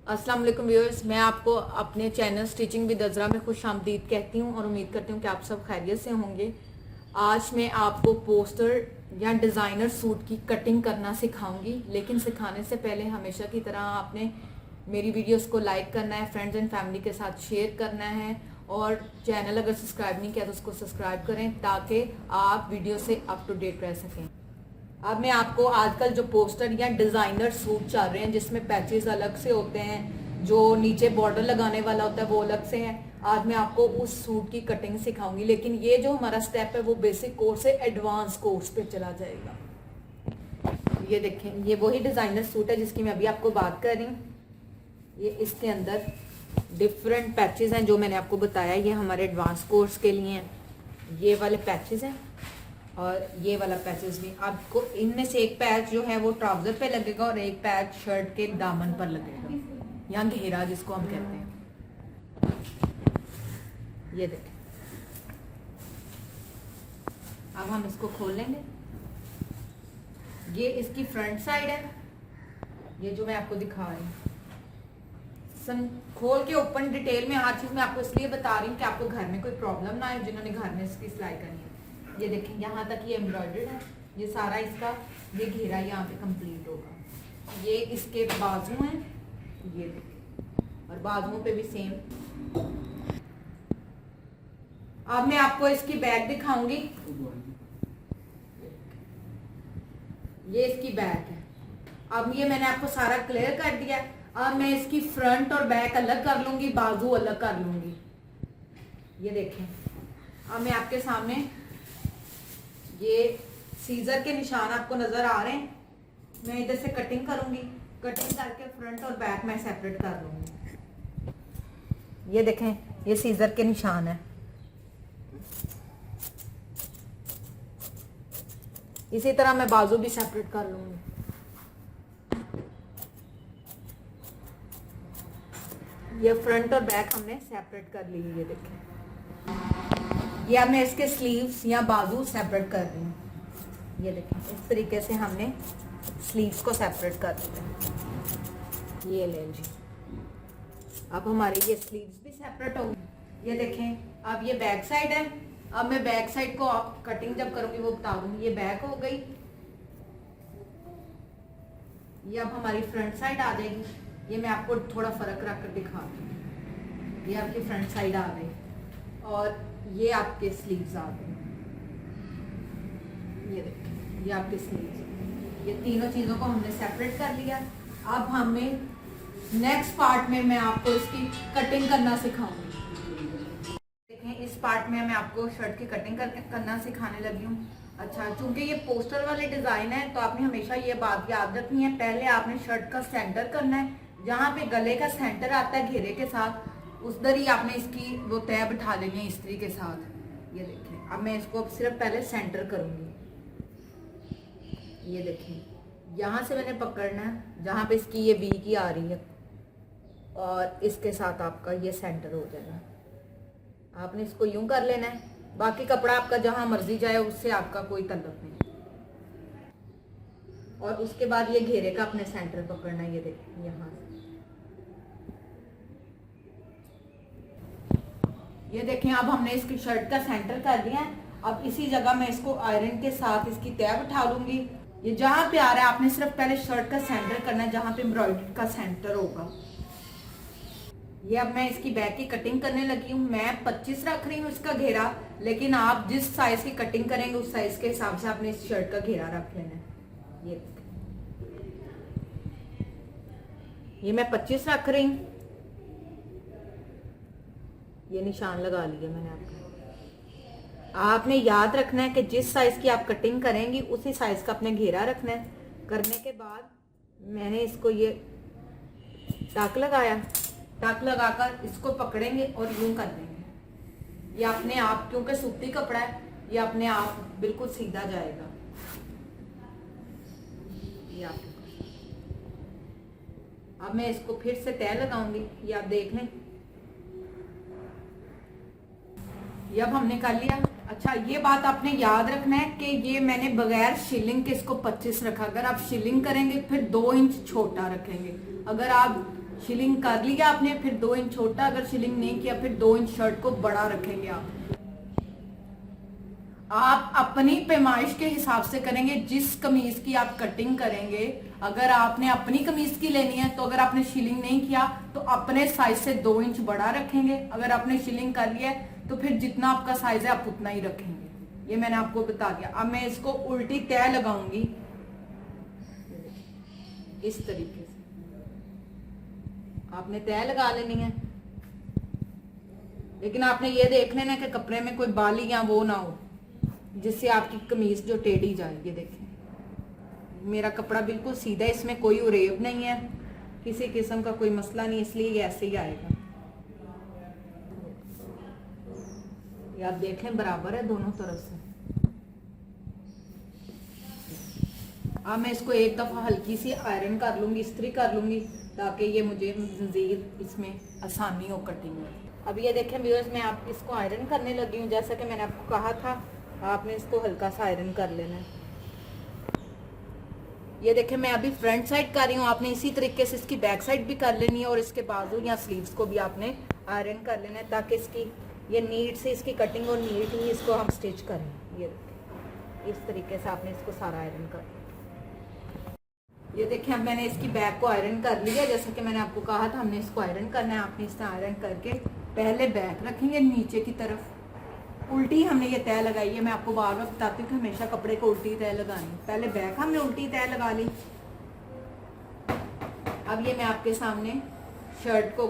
अस्सलाम वालेकुम व्यूअर्स, मैं आपको अपने चैनल स्टिचिंग विद अज़रा में खुश आमदीद कहती हूँ और उम्मीद करती हूँ कि आप सब खैरियत से होंगे। आज मैं आपको पोस्टर या डिज़ाइनर सूट की कटिंग करना सिखाऊंगी, लेकिन सिखाने से पहले हमेशा की तरह आपने मेरी वीडियोस को लाइक करना है, फ्रेंड्स एंड फैमिली के साथ शेयर करना है और चैनल अगर सब्सक्राइब नहीं किया तो उसको सब्सक्राइब करें ताकि आप वीडियो से अप टू डेट रह सकें। अब मैं आपको आजकल जो पोस्टर या डिज़ाइनर सूट चल रहे हैं जिसमें पैचेस अलग से होते हैं, जो नीचे बॉर्डर लगाने वाला होता है वो अलग से है, आज मैं आपको उस सूट की कटिंग सिखाऊंगी। लेकिन ये जो हमारा स्टेप है वो बेसिक कोर्स से एडवांस कोर्स पे चला जाएगा। ये देखें, ये वही डिज़ाइनर सूट है जिसकी मैं अभी आपको बात कर रही हूँ। ये इसके अंदर डिफरेंट पैचेस हैं जो मैंने आपको बताया, ये हमारे एडवांस कोर्स के लिए हैं। ये वाले पैचेस हैं और ये वाला पैचेस भी। आपको इनमें से एक पैच जो है वो ट्राउजर पे लगेगा और एक पैच शर्ट के दामन पर लगेगा, या घेरा जिसको हम कहते हैं। ये देखें, अब हम इसको खोल लेंगे। ये इसकी फ्रंट साइड है, ये जो मैं आपको दिखा रही हूँ। खोल के ओपन डिटेल में हर चीज मैं आपको इसलिए बता रही हूँ कि आपको घर में कोई प्रॉब्लम ना आए जिन्होंने घर में इसकी सिलाई करनी है। ये देखें, यहाँ तक ये एम्ब्रॉयडर्ड है, ये सारा इसका ये घेरा यहाँ पे कंप्लीट होगा। ये इसके बाजू हैं, ये देखें, और बाजुओं पे भी सेम। अब मैं आपको इसकी बैक दिखाऊंगी। ये इसकी बैक है। अब ये मैंने आपको सारा क्लियर कर दिया। अब मैं इसकी फ्रंट और बैक अलग कर लूंगी, बाजू अलग कर लूंगी। ये देखें, अब मैं आपके सामने ये सीजर के निशान आपको नजर आ रहे हैं। मैं इधर से कटिंग करूंगी, कटिंग करके फ्रंट और बैक मैं सेपरेट कर लूंगी। ये देखें, ये सीजर के निशान है। इसी तरह मैं बाजू भी सेपरेट कर लूंगी। ये फ्रंट और बैक हमने सेपरेट कर ली। ये देखें, ये अब मैं इसके स्लीव्स या बाजू सेपरेट कर रही हूँ। ये देखें, इस तरीके से हमने स्लीव्स को सेपरेट कर दिया। ये ले जी, अब हमारे ये स्लीव्स भी सेपरेट हो गई। ये देखें, अब ये बैक साइड है। अब मैं बैक साइड को आप कटिंग जब करूंगी वो बता दूंगी। ये बैक हो गई, ये अब हमारी फ्रंट साइड आ जाएगी। ये मैं आपको थोड़ा फर्क रख कर दिखा दूँ। ये आपकी फ्रंट साइड आ गई और ये आपके स्लीव्स आ गए। ये देखिए, ये आपके स्लीव्स। ये तीनों चीजों को हमने सेपरेट कर लिया। अब हमें नेक्स्ट पार्ट में मैं आपको इसकी कटिंग करना सिखाऊंगी। देखें, इस पार्ट में मैं आपको शर्ट की कटिंग करना सिखाने लगी हूँ। अच्छा, चूंकि ये पोस्टर वाले डिजाइन है तो आपने हमेशा ये बात याद रखनी है, पहले आपने शर्ट का सेंटर करना है। जहाँ पे गले का सेंटर आता है घेरे के साथ, उधर ही आपने इसकी वो तय बिठा लेनी है इस्त्री के साथ। ये देखें, अब मैं इसको सिर्फ पहले सेंटर करूंगी। ये देखें, यहाँ से मैंने पकड़ना है जहाँ पे इसकी ये वी की आ रही है और इसके साथ आपका ये सेंटर हो जाएगा। आपने इसको यूं कर लेना है, बाकी कपड़ा आपका जहां मर्जी जाए उससे आपका कोई ताल्लुक नहीं। और उसके बाद ये घेरे का अपने सेंटर पकड़ना है। ये देखिए, यहाँ से ये देखें, अब हमने इसकी शर्ट का सेंटर कर दिया है। अब इसी जगह मैं इसको आयरन के साथ इसकी तय बिठा लूंगी। ये जहां पे आ रहा है आपने सिर्फ पहले शर्ट का सेंटर करना है, जहां पे एम्ब्रॉयडरी का सेंटर होगा। ये अब मैं इसकी बैक की कटिंग करने लगी हूँ। मैं 25 रख रही हूँ इसका घेरा, लेकिन आप जिस साइज की कटिंग करेंगे उस साइज के हिसाब से आपने इस शर्ट का घेरा रख लेना है। ये मैं 25 रख रही हूँ। ये निशान लगा लिया मैंने आपका। आपने याद रखना है कि जिस साइज की आप कटिंग करेंगी उसी साइज का अपने घेरा रखना है। करने के बाद मैंने इसको ये टक लगाया, टक लगाकर इसको पकड़ेंगे और यूं कर देंगे। ये अपने आप, क्योंकि सूती कपड़ा है, ये अपने आप बिल्कुल सीधा जाएगा। ये आप, अब मैं इसको फिर से तय लगाऊंगी। ये आप देख लें, ये अब हमने कर लिया। अच्छा, ये बात आपने याद रखना है कि ये मैंने बगैर शिलिंग के इसको 25 रखा। अगर आप शिलिंग करेंगे फिर 2 इंच छोटा रखेंगे। अगर आप शिलिंग कर लिया आपने, फिर 2 इंच छोटा, अगर शिलिंग नहीं किया फिर 2 इंच शर्ट को बड़ा रखेंगे आप अपनी पैमाइश के हिसाब से करेंगे। जिस कमीज की आप कटिंग करेंगे, अगर आपने अपनी कमीज की लेनी है तो अगर आपने शिलिंग नहीं किया तो अपने साइज से 2 इंच बड़ा रखेंगे, अगर आपने शिलिंग कर लिया है तो फिर जितना आपका साइज है आप उतना ही रखेंगे। ये मैंने आपको बता दिया। अब मैं इसको उल्टी तय लगाऊंगी इस तरीके से, आपने तय लगा लेनी है, लेकिन आपने ये देख लेना कि कपड़े में कोई बाली या वो ना हो जिससे आपकी कमीज जो टेढ़ी जाए। ये देखें मेरा कपड़ा बिल्कुल सीधा है, इसमें कोई उरेब नहीं है, किसी किस्म का कोई मसला नहीं, इसलिए ये ऐसे ही आएगा। ये आप देखें बराबर है दोनों तरफ से। अब मैं इसको एक दफा हल्की सी आयरन कर लूंगी, इस्त्री कर लूंगी, ताकि ये मुझे मजीद इसमें आसानी हो कटिंग में। अब ये देखें व्यूअर्स, मैं आप इसको आयरन करने लगी हूँ। जैसा कि मैंने आपको कहा था आपने इसको हल्का सा आयरन कर लेना है। ये देखें मैं अभी फ्रंट साइड कर रही हूँ, आपने इसी तरीके से इसकी बैक साइड भी कर लेनी है और इसके बाजू या स्लीव्स को भी आपने आयरन कर लेना है, ताकि इसकी ये नीट से इसकी कटिंग और नीट ही इसको हम स्टिच करें। ये इस तरीके से आपने इसको सारा आयरन कर। ये देखें अब मैंने इसकी बैक को आयरन कर लिया। जैसे कि मैंने आपको कहा था हमने इसको आयरन करना है। आपने इस तरह आयरन करके पहले बैक रखेंगे नीचे की तरफ, उल्टी हमने ये तय लगाई है। मैं आपको बार बार बताती हूँ कि हमेशा कपड़े को उल्टी तय लगानी। पहले बैक हमने उल्टी तय लगा ली। अब ये मैं आपके सामने शर्ट को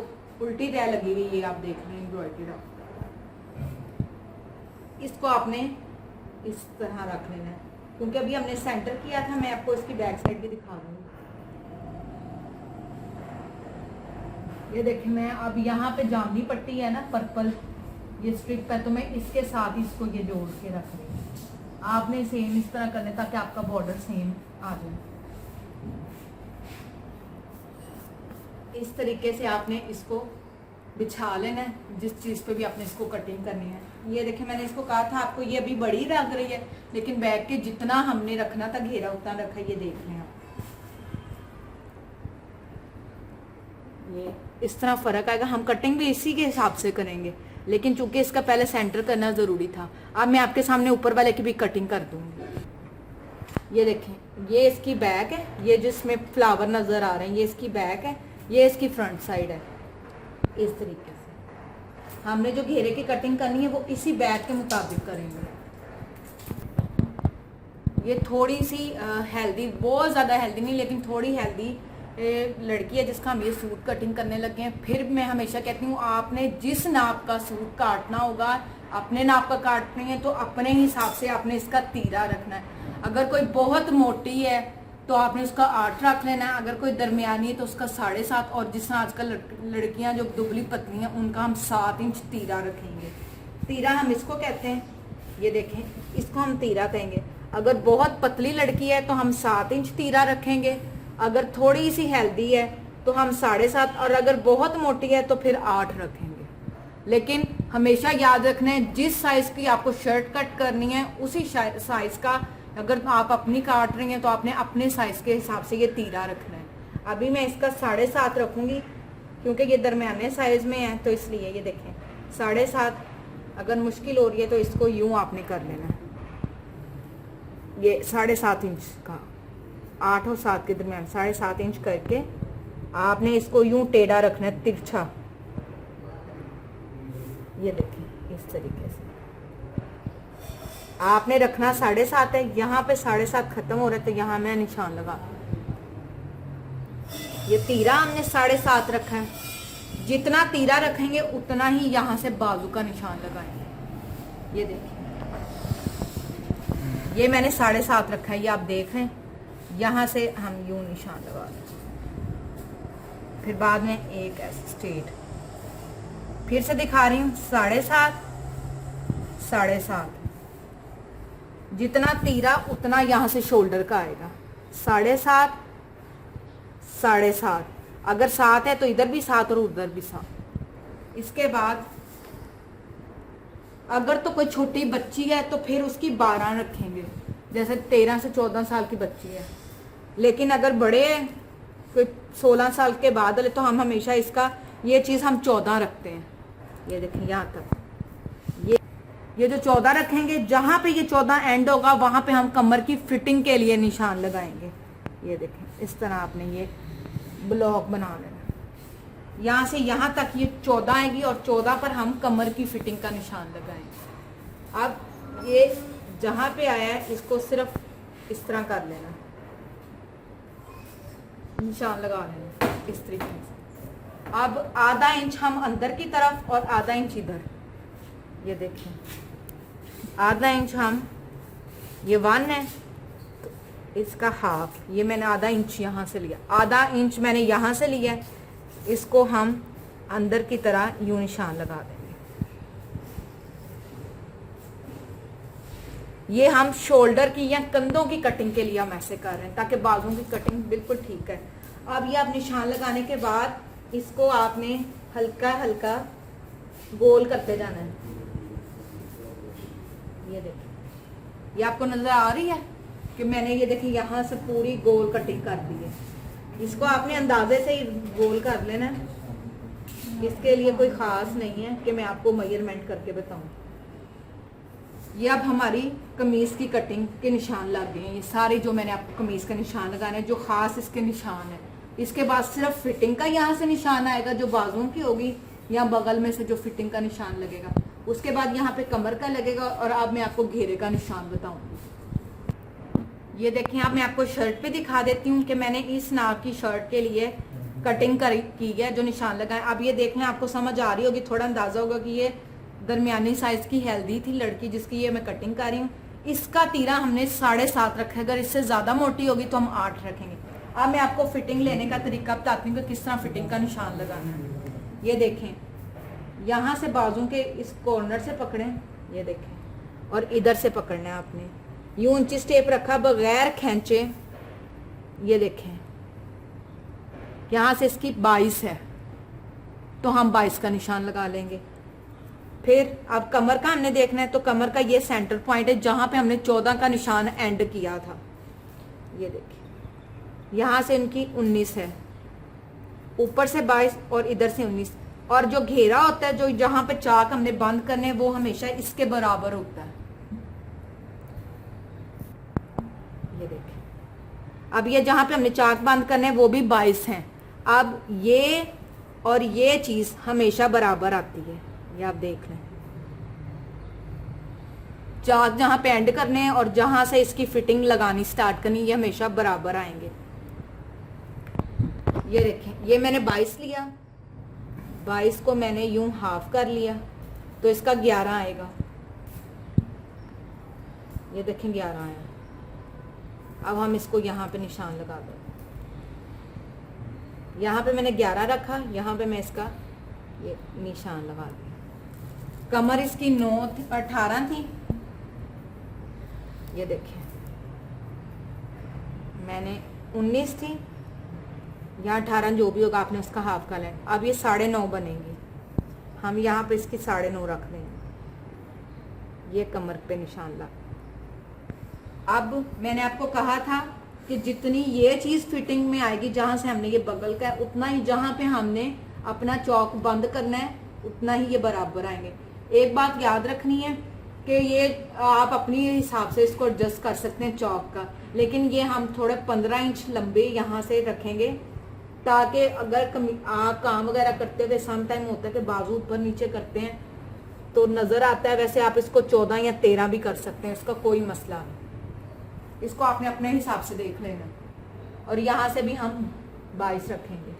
उल्टी तय लगी हुई ये आप देख रहे हैं एम्ब्रॉयडरी। इसको आपने इस तरह रख लेना है, क्योंकि अभी हमने सेंटर किया था। मैं आपको इसकी बैक साइड भी दिखा दूंगी। ये देखें मैं अब यहाँ पे जामनी पट्टी है ना पर्पल, ये स्ट्रिप है, तो मैं इसके साथ इसको ये जोड़ के रख रही हूँ। आपने सेम इस तरह करना ताकि आपका बॉर्डर सेम आ जाए। इस तरीके से आपने इसको बिछा लेना है, जिस चीज़ पे भी आपने इसको कटिंग करनी है। ये देखें मैंने इसको कहा था आपको ये अभी बड़ी लग रही है, लेकिन बैक के जितना हमने रखना था घेरा उतना रखा। ये देख लें आप, ये इस तरह फर्क आएगा। हम कटिंग भी इसी के हिसाब से करेंगे, लेकिन चूंकि इसका पहले सेंटर करना जरूरी था। अब मैं आपके सामने ऊपर वाले की भी कटिंग कर दूंगी। ये देखें ये इसकी बैक है, ये जिसमें फ्लावर नजर आ रहे हैं ये इसकी बैक है, ये इसकी फ्रंट साइड है। इस तरीके से हमने जो घेरे की कटिंग करनी है वो इसी बैक के मुताबिक करेंगे। ये थोड़ी सी हेल्दी, बहुत ज़्यादा हेल्दी नहीं लेकिन थोड़ी हेल्दी लड़की है जिसका हम ये सूट कटिंग करने लगे हैं। फिर मैं हमेशा कहती हूँ आपने जिस नाप का सूट काटना होगा, अपने नाप का काटनी है तो अपने हिसाब से आपने इसका तीरा रखना है। अगर कोई बहुत मोटी है तो आपने उसका 8 रख लेना है, अगर कोई दरमियानी है तो उसका 7.5, और जिस तरह आजकल लड़कियां जो दुबली पतली हैं उनका हम 7 इंच तीरा रखेंगे। तीरा हम इसको कहते हैं, ये देखें इसको हम तीरा कहेंगे। अगर बहुत पतली लड़की है तो हम 7 इंच तीरा रखेंगे, अगर थोड़ी सी हेल्दी है तो हम 7.5, और अगर बहुत मोटी है तो फिर 8 रखेंगे। लेकिन हमेशा याद रखना है जिस साइज की आपको शर्ट कट करनी है उसी साइज का, अगर आप अपनी काट रही हैं तो आपने अपने साइज के हिसाब से ये तीरा रखना है। अभी मैं इसका 7.5 रखूंगी क्योंकि ये दरमियाने साइज में है, तो इसलिए ये देखें 7.5। अगर मुश्किल हो रही है तो इसको यूं आपने कर लेना है, ये 7.5 इंच का, 8 और 7 के दरमियान 7.5 इंच करके आपने इसको यूं टेढ़ा रखना है, तिरछा। ये देखें इस तरीके से आपने रखना 7.5 है। यहाँ पे 7.5 खत्म हो रहा है तो यहाँ मैं निशान लगा, ये तीरा हमने 7.5 रखा है। जितना तीरा रखेंगे उतना ही यहाँ से बाजू का निशान लगाएंगे। ये देखिए ये मैंने 7.5 रखा है, ये आप देख रहे हैं। यहाँ से हम यूं निशान लगा दें, फिर बाद में एक ऐसे स्ट्रेट। फिर से दिखा रही हूँ 7.5 7.5, जितना तीरा उतना यहाँ से शोल्डर का आएगा। 7.5 7.5, अगर 7 है तो इधर भी 7 और उधर भी 7। इसके बाद अगर तो कोई छोटी बच्ची है तो फिर उसकी 12 रखेंगे, जैसे 13 से 14 साल की बच्ची है। लेकिन अगर बड़े हैं कोई 16 साल के बाद वाले, तो हम हमेशा इसका ये चीज़ हम 14 रखते हैं। ये देखें यहाँ तक ये जो 14 रखेंगे, जहाँ पे ये 14 एंड होगा वहाँ पे हम कमर की फिटिंग के लिए निशान लगाएंगे। ये देखें इस तरह आपने ये ब्लॉक बना लेना, यहाँ से यहाँ तक ये 14 आएगी और 14 पर हम कमर की फिटिंग का निशान लगाएंगे। अब ये जहाँ पे आया है इसको सिर्फ इस तरह कर लेना, निशान लगा लेना इस तरीके से। अब आधा इंच हम अंदर की तरफ और आधा इंच इधर, ये देखें आधा इंच हम, ये 1 है तो इसका हाफ, ये मैंने आधा इंच यहाँ से लिया, आधा इंच मैंने यहाँ से लिया, इसको हम अंदर की तरह यूं निशान लगा देंगे। ये हम शोल्डर की या कंधों की कटिंग के लिए हम ऐसे कर रहे हैं ताकि बाजू की कटिंग बिल्कुल ठीक है। अब ये आप निशान लगाने के बाद इसको आपने हल्का हल्का गोल करते जाना है। ये देखिए, ये आपको नजर आ रही है कि मैंने ये देखिए यहाँ से पूरी गोल कटिंग कर दी है। इसको आपने अंदाजे से ही गोल कर लेना है, इसके लिए कोई ख़ास नहीं है कि मैं आपको मेजरमेंट करके बताऊं। ये अब हमारी कमीज़ की कटिंग के निशान लग गए हैं। ये सारे जो मैंने आपको कमीज़ का निशान लगाने जो ख़ास इसके निशान है। इसके बाद सिर्फ फिटिंग का यहाँ से निशान आएगा जो बाजुओं की होगी, या बगल में से जो फिटिंग का निशान लगेगा। उसके बाद यहाँ पे कमर का लगेगा और अब मैं आपको घेरे का निशान बताऊंगी। ये देखें, अब मैं आपको शर्ट पे दिखा देती हूँ कि मैंने इस नाप की शर्ट के लिए कटिंग की है, जो निशान लगा है। अब ये देखें, आपको समझ आ रही होगी, थोड़ा अंदाजा होगा कि ये दरमियानी साइज की हेल्दी थी लड़की जिसकी ये मैं कटिंग कर रही हूँ। इसका तीरा हमने 7.5 रखा है, अगर इससे ज्यादा मोटी होगी तो हम 8 रखेंगे। अब मैं आपको फिटिंग लेने का तरीका बताती हूँ कि किस तरह फिटिंग का निशान लगाना है। ये देखें, यहाँ से बाजू के इस कॉर्नर से पकड़ें, ये देखें, और इधर से पकड़ना है आपने। यूं इंची टेप रखा बगैर खींचे। ये देखें, यहाँ से इसकी 22 है तो हम 22 का निशान लगा लेंगे। फिर अब कमर का हमने देखना है, तो कमर का ये सेंटर पॉइंट है जहां पे हमने 14 का निशान एंड किया था। ये देखिए, यहाँ से इनकी 19 है, ऊपर से 22 और इधर से 19। और जो घेरा होता है, जो जहां पे चाक हमने बंद करने, वो हमेशा इसके बराबर होता है। ये देखिए, अब ये जहां पे हमने चाक बंद करने वो भी 22 हैं। अब ये और ये चीज हमेशा बराबर आती है, ये आप देख लें। चाक जहां पे एंड करने हैं और जहां से इसकी फिटिंग लगानी स्टार्ट करनी, ये हमेशा बराबर आएंगे। ये देखें, ये मैंने 22 लिया, 22 को मैंने यूं हाफ कर लिया तो इसका 11 आएगा। ये देखें 11 आया। अब हम इसको यहाँ पे निशान लगा दें। यहाँ पे मैंने 11 रखा, यहाँ पे मैं इसका ये निशान लगा दिया। कमर इसकी 18 थी, ये देखिए मैंने 19 थी, यहाँ 18 जो भी होगा आपने उसका हाफ का लेना। अब ये 9.5 बनेगी, हम यहाँ पे इसकी 9.5 रख देंगे। ये कमर पे निशान लगा। अब मैंने आपको कहा था कि जितनी ये चीज फिटिंग में आएगी जहां से हमने ये बगल का है, उतना ही जहां पे हमने अपना चौक बंद करना है उतना ही ये बराबर आएंगे। एक बात याद रखनी है कि ये आप अपनी हिसाब से इसको एडजस्ट कर सकते हैं चौक का, लेकिन ये हम थोड़े 15 इंच लंबे यहाँ से रखेंगे ताकि अगर आप काम वगैरह करते हुए सम टाइम होता है कि बाजू ऊपर नीचे करते हैं तो नजर आता है। वैसे आप इसको 14 या 13 भी कर सकते हैं, इसका कोई मसला नहीं। इसको आपने अपने हिसाब से देख लेना। और यहाँ से भी हम 22 रखेंगे।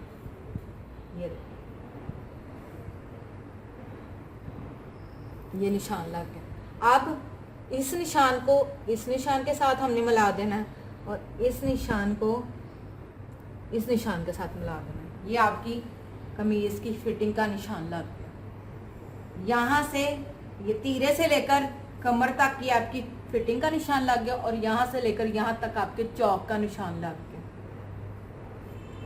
ये निशान लग गया। अब इस निशान को इस निशान के साथ हमने मिला देना है और इस निशान को इस निशान के साथ मिला देना है। ये आपकी कमीज की फिटिंग का निशान लग गया। यहाँ से ये तीरे से लेकर कमर तक की आपकी फिटिंग का निशान लग गया और यहाँ से लेकर यहाँ तक आपके चौक का निशान लग गया।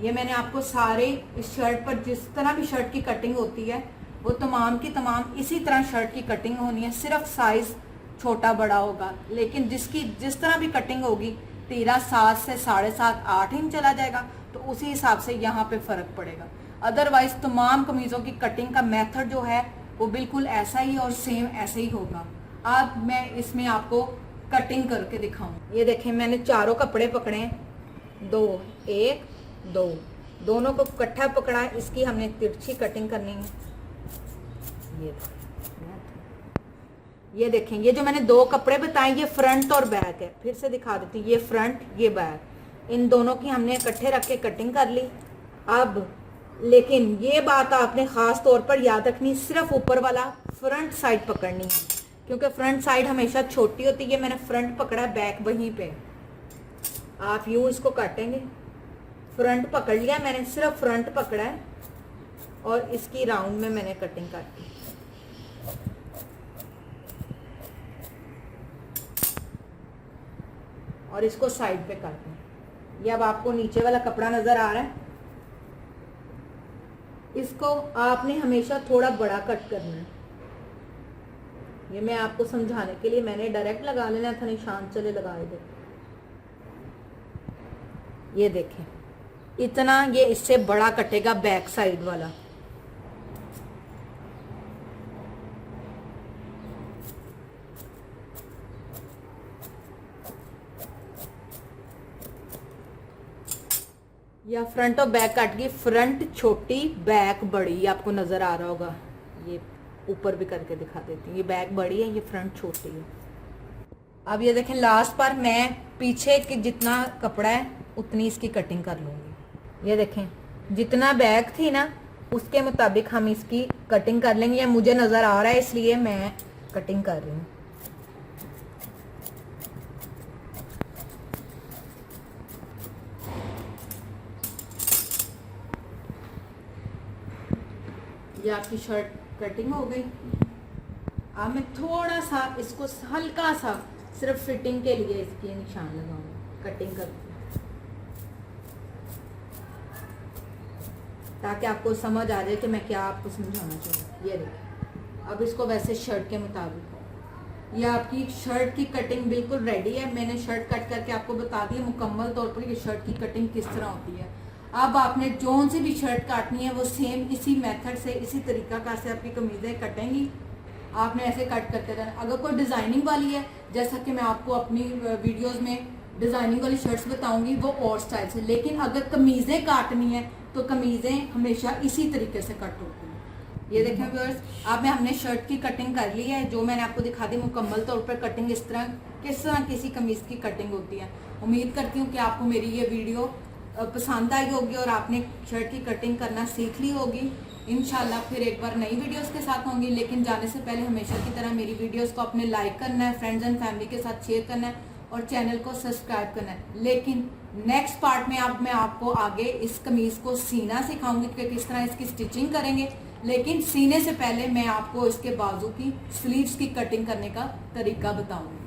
ये मैंने आपको सारे इस शर्ट पर जिस तरह भी शर्ट की कटिंग होती है वो तमाम की तमाम इसी तरह शर्ट की कटिंग होनी है, सिर्फ साइज छोटा बड़ा होगा। लेकिन जिस तरह भी कटिंग होगी तीरा 7 से 7.5 8 इंच चला जाएगा, तो उसी हिसाब से यहाँ पे फ़र्क पड़ेगा। अदरवाइज तमाम कमीज़ों की कटिंग का मेथड जो है वो बिल्कुल ऐसा ही और सेम ऐसे ही होगा। अब मैं इसमें आपको कटिंग करके दिखाऊं। ये देखें, मैंने चारों कपड़े पकड़े हैं, 2 1 2, दोनों को इकट्ठा पकड़ा। इसकी हमने तिरछी कटिंग करनी है। ये देखें, ये जो मैंने 2 कपड़े बताए ये फ्रंट और बैक है। फिर से दिखा देती हूँ, ये फ्रंट ये बैक, इन दोनों की हमने इकट्ठे रख के कटिंग कर ली। अब लेकिन ये बात आपने ख़ास तौर पर याद रखनी, सिर्फ ऊपर वाला फ्रंट साइड पकड़नी है, क्योंकि फ्रंट साइड हमेशा छोटी होती है। मैंने फ्रंट पकड़ा, बैक वहीं पे। आप यूँ इसको काटेंगे, फ्रंट पकड़ लिया मैंने, सिर्फ फ्रंट पकड़ा है और इसकी राउंड में मैंने कटिंग काटी। और इसको साइड पे काटें। ये अब आपको नीचे वाला कपड़ा नजर आ रहा है, इसको आपने हमेशा थोड़ा बड़ा कट करना है। ये मैं आपको समझाने के लिए मैंने डायरेक्ट लगा लेना था, निशान चले लगाए थे। ये देखें, इतना ये इससे बड़ा कटेगा बैक साइड वाला। या फ्रंट और बैक काट गई, फ्रंट छोटी बैक बड़ी, आपको नजर आ रहा होगा। ये ऊपर भी करके दिखा देती हूँ, ये बैक बड़ी है, ये फ्रंट छोटी है। अब ये देखें, लास्ट पर मैं पीछे के जितना कपड़ा है उतनी इसकी कटिंग कर लूँगी। ये देखें, जितना बैक थी ना उसके मुताबिक हम इसकी कटिंग कर लेंगे। ये मुझे नज़र आ रहा है इसलिए मैं कटिंग कर रही हूँ। ये आपकी शर्ट कटिंग हो गई। अब मैं थोड़ा सा इसको हल्का सा सिर्फ फिटिंग के लिए इसके निशान लगाऊंगा कटिंग करके, ताकि आपको समझ आ जाए कि मैं क्या आपको समझाना चाहूँ। ये देखिए, अब इसको वैसे शर्ट के मुताबिक। ये आपकी शर्ट की कटिंग बिल्कुल रेडी है। मैंने शर्ट कट करके आपको बता दिया मुकम्मल तौर पर ये शर्ट की कटिंग किस तरह होती है। अब आपने जोन से भी शर्ट काटनी है वो सेम इसी मेथड से, इसी तरीकाकार से आपकी कमीज़ें कटेंगी। आपने ऐसे कट करते रहना। अगर कोई डिज़ाइनिंग वाली है, जैसा कि मैं आपको अपनी वीडियोस में डिज़ाइनिंग वाली शर्ट्स बताऊंगी, वो और स्टाइल से। लेकिन अगर कमीज़ें काटनी है तो कमीज़ें हमेशा इसी तरीके से कट होती हैं। ये देखें व्यूअर्स, अब में हमने शर्ट की कटिंग कर ली है, जो मैंने आपको दिखा दी मुकम्मल तौर पर कटिंग किस तरह किसी कमीज़ की कटिंग होती है। उम्मीद करती हूँ कि आपको मेरी ये वीडियो पसंद आई होगी और आपने शर्ट की कटिंग करना सीख ली होगी। इंशाल्लाह फिर एक बार नई वीडियोस के साथ होंगी, लेकिन जाने से पहले हमेशा की तरह मेरी वीडियोस को अपने लाइक करना है, फ्रेंड्स एंड फैमिली के साथ शेयर करना है और चैनल को सब्सक्राइब करना है। लेकिन नेक्स्ट पार्ट में अब मैं आपको आगे इस कमीज़ को सीना सिखाऊंगी कि किस तरह इसकी स्टिचिंग करेंगे। लेकिन सीने से पहले मैं आपको इसके बाजू की स्लीव्स की कटिंग करने का तरीका बताऊंगी।